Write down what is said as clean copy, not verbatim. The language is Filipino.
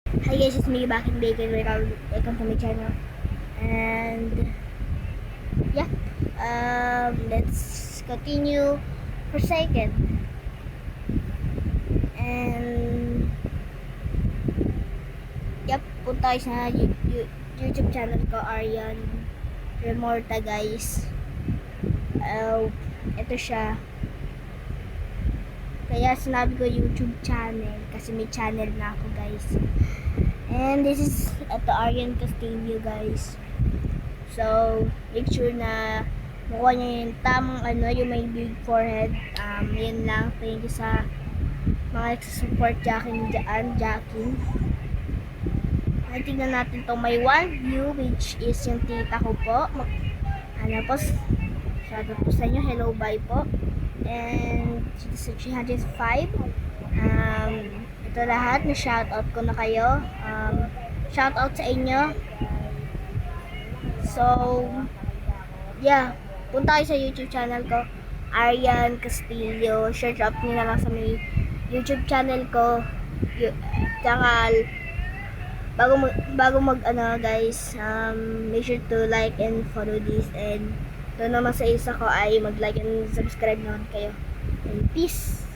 Hi guys, it's me back in Bacon. Welcome to my channel. And yeah, let's continue for second. And yep, punta kayo sa YouTube channel ko, Aryan Remorta guys. Ito siya. Kaya sinabi ko YouTube channel kasi may channel na ako guys. And this is ito Aryan Castillo guys. So, make sure na mukha niya yung tamang yung may big forehead. Yun lang. Thank you sa mga nagsusupport Jackin dyan, Jackin. Tingnan natin to may 1 view which is yung tita ko po. Shout out po sa inyo. Hello, bye po. And sa 305. Ito lahat na shout out ko na kayo. Shout out sa inyo. So, yeah. Punta kayo sa YouTube channel ko, Aryan Castillo. Search up nyo na lang sa may YouTube channel ko. Tsaka, bago mag guys, make sure to like and follow this. And doon naman sa isa ko ay mag-like and subscribe naman kayo. And peace!